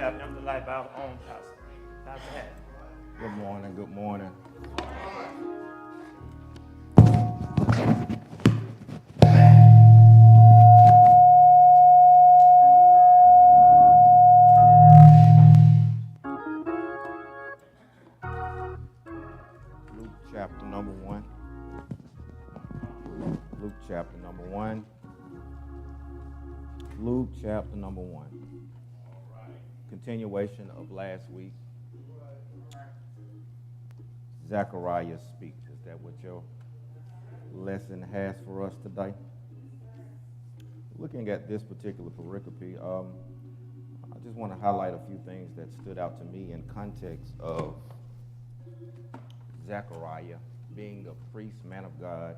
have empty life our own pastor. Pastor Hat. Good morning, good morning. Luke chapter number 1. Luke chapter number 1. Luke chapter number 1. Continuation of last week. Zechariah speaks. Is that what your lesson has for us today? Looking at this particular pericope, I just want to highlight a few things that stood out to me in context of Zechariah being a priest, man of God,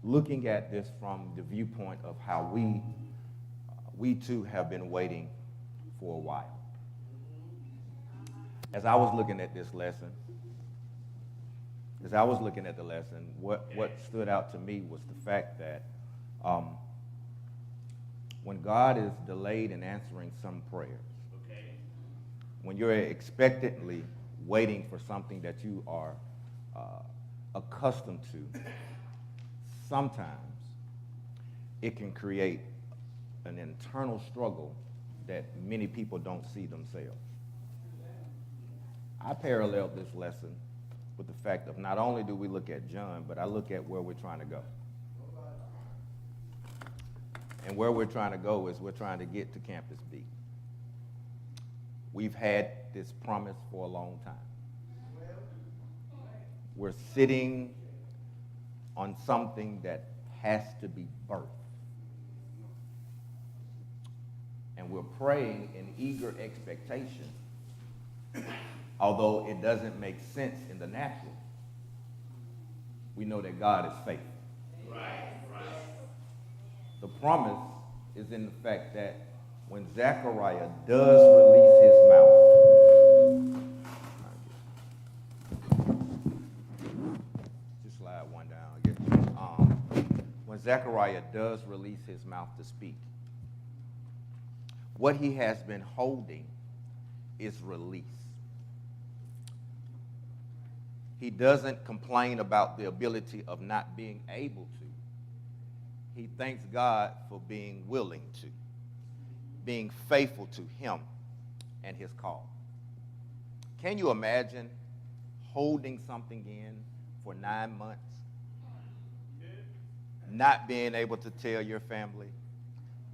looking at this from the viewpoint of how we too have been waiting for a while. As I was looking at this lesson, what stood out to me was the fact that when God is delayed in answering some prayers, when you're expectantly waiting for something that you are accustomed to, sometimes it can create an internal struggle that many people don't see themselves. I paralleled this lesson with the fact of not only do we look at John, but I look at where we're trying to go. And where we're trying to go is we're trying to get to Campus B. We've had this promise for a long time. We're sitting on something that has to be birthed. And we're praying in eager expectation, although it doesn't make sense in the natural. We know that God is faithful. Right. The promise is in the fact that when Zechariah does release his mouth, just slide one down again. When Zechariah does release his mouth to speak, what he has been holding is release. He doesn't complain about the ability of not being able to. He thanks God for being willing to, being faithful to him and his call. Can you imagine holding something in for 9 months, not being able to tell your family,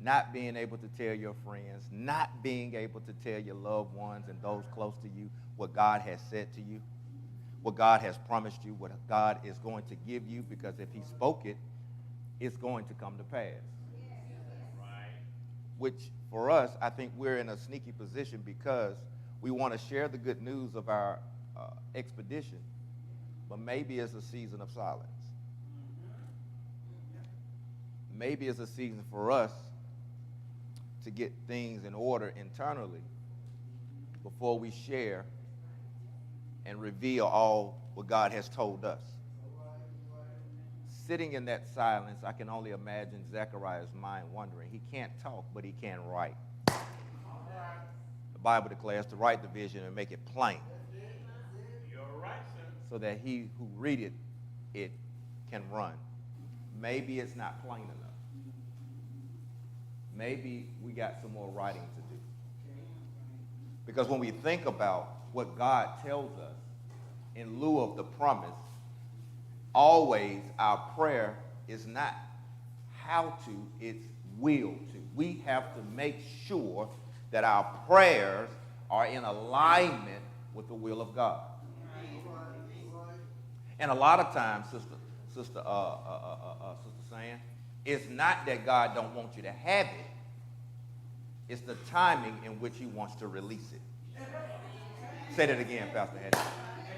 not being able to tell your friends, not being able to tell your loved ones and those close to you what God has said to you, what God has promised you, what God is going to give you, because if he spoke it, it's going to come to pass. Right. Which, for us, I think we're in a sneaky position because we want to share the good news of our expedition, but maybe it's a season of silence. Maybe it's a season for us to get things in order internally before we share and reveal all what God has told us. Sitting in that silence, I can only imagine Zechariah's mind wondering. He can't talk, but he can write. The Bible declares to write the vision and make it plain. You're right, sir. So that he who readeth it can run. Maybe it's not plain enough. Maybe we got some more writing to do. Because when we think about what God tells us in lieu of the promise, always our prayer is not how to, it's will to. We have to make sure that our prayers are in alignment with the will of God. And a lot of times, Sister Sam, it's not that God don't want you to have it. It's the timing in which he wants to release it. Say that again, Pastor Hattie.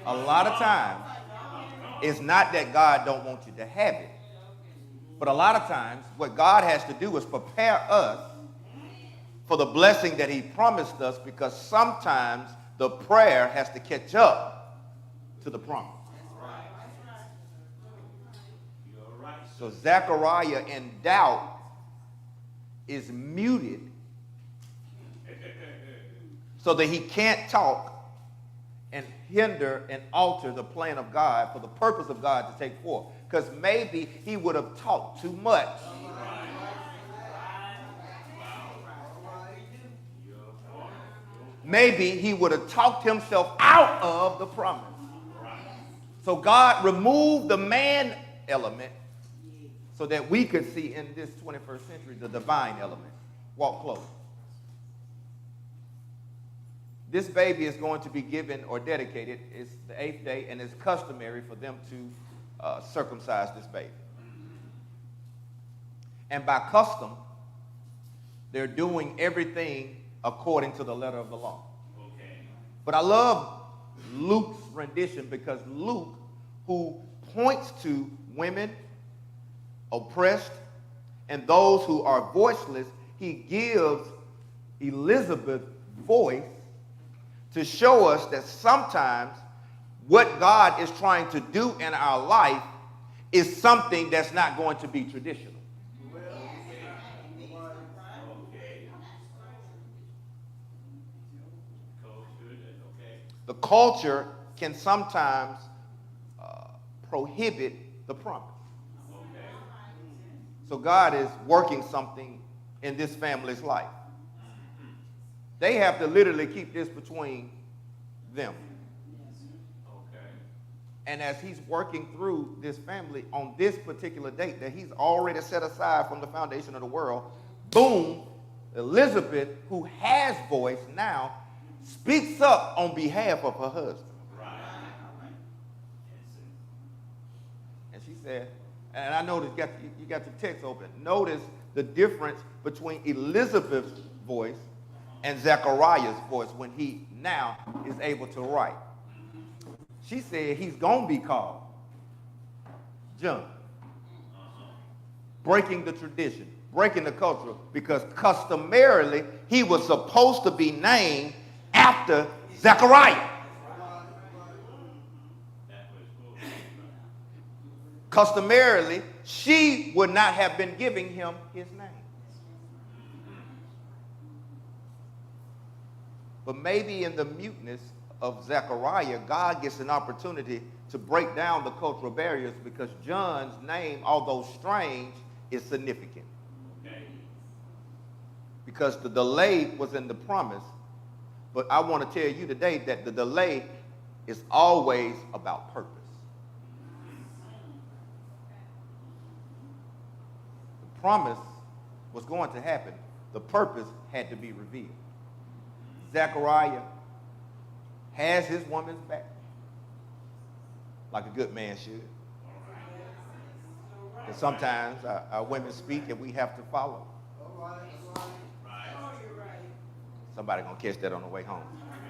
A lot of times, it's not that God don't want you to have it. But a lot of times, what God has to do is prepare us for the blessing that he promised us, because sometimes the prayer has to catch up to the promise. So Zechariah, in doubt, is muted so that he can't talk and hinder and alter the plan of God for the purpose of God to take forth. Because maybe he would have talked too much. Maybe he would have talked himself out of the promise. So God removed the man element so that we could see in this 21st century the divine element. Walk close. This baby is going to be given or dedicated. It's the 8th day, and it's customary for them to circumcise this baby. And by custom, they're doing everything according to the letter of the law. Okay. But I love Luke's rendition because Luke, who points to women, oppressed, and those who are voiceless, he gives Elizabeth voice to show us that sometimes what God is trying to do in our life is something that's not going to be traditional. The culture can sometimes prohibit the promise. So God is working something in this family's life. They have to literally keep this between them. And as he's working through this family on this particular date that he's already set aside from the foundation of the world, boom, Elizabeth, who has voice now, speaks up on behalf of her husband. And she said, and I noticed you got your text open. Notice the difference between Elizabeth's voice and Zechariah's voice when he now is able to write. She said he's going to be called John. Breaking the tradition, breaking the culture, because customarily he was supposed to be named after Zechariah. Customarily, she would not have been giving him his name. But maybe in the muteness of Zechariah, God gets an opportunity to break down the cultural barriers because John's name, although strange, is significant. Okay. Because the delay was in the promise. But I want to tell you today that the delay is always about purpose. The promise was going to happen. The purpose had to be revealed. Zechariah has his woman's back, like a good man should. Because sometimes our women speak and we have to follow. Somebody gonna catch that on the way home.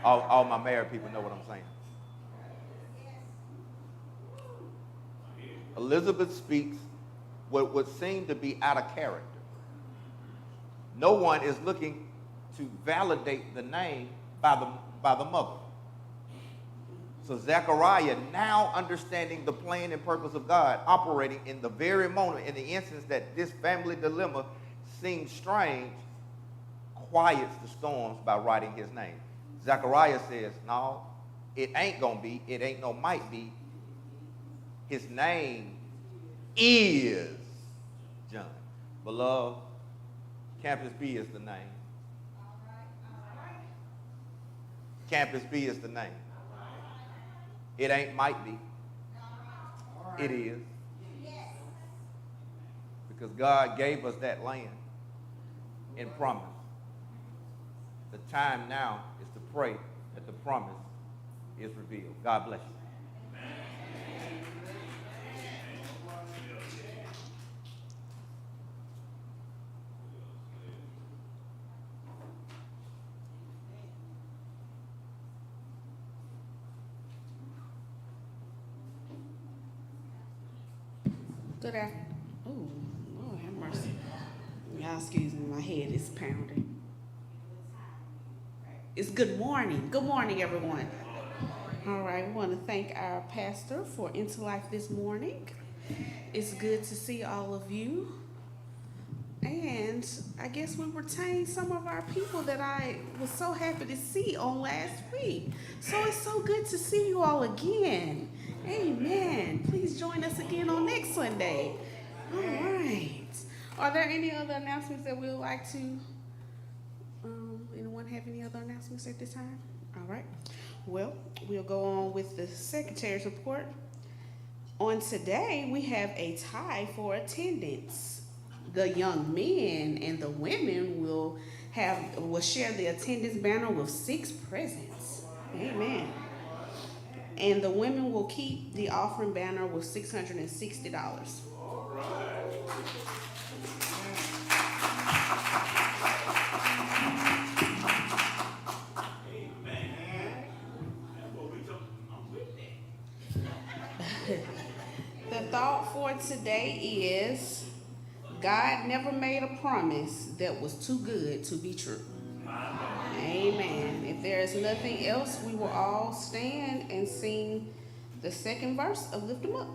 All my married people know what I'm saying. Elizabeth speaks what would seem to be out of character. No one is looking to validate the name by the mother. So Zechariah, now understanding the plan and purpose of God, operating in the very moment, in the instance that this family dilemma seems strange, quiets the storms by writing his name. Zechariah says, no, it ain't going to be, it ain't no might be. His name is John. Beloved, Campus B is the name. Campus B is the name. It ain't might be. It is. Because God gave us that land in promise. The time now is to pray that the promise is revealed. God bless you. Good afternoon. Oh, Lord have mercy. Y'all excuse me, my head is pounding. It's good morning. Good morning, everyone. All right, we want to thank our pastor for Into Life this morning. It's good to see all of you. And I guess we retained some of our people that I was so happy to see on last week. So it's so good to see you all again. Amen. Please join us again on next Sunday. All right. Are there any other announcements that we would like to? Anyone have any other announcements at this time? All right. Well, we'll go on with the secretary's report. On today, we have a tie for attendance. The young men and the women will share the attendance banner with 6 presents. Amen. And the women will keep the offering banner with $660. The thought for today is God never made a promise that was too good to be true. Amen. If there is nothing else, we will all stand and sing the second verse of Lift 'Em Up.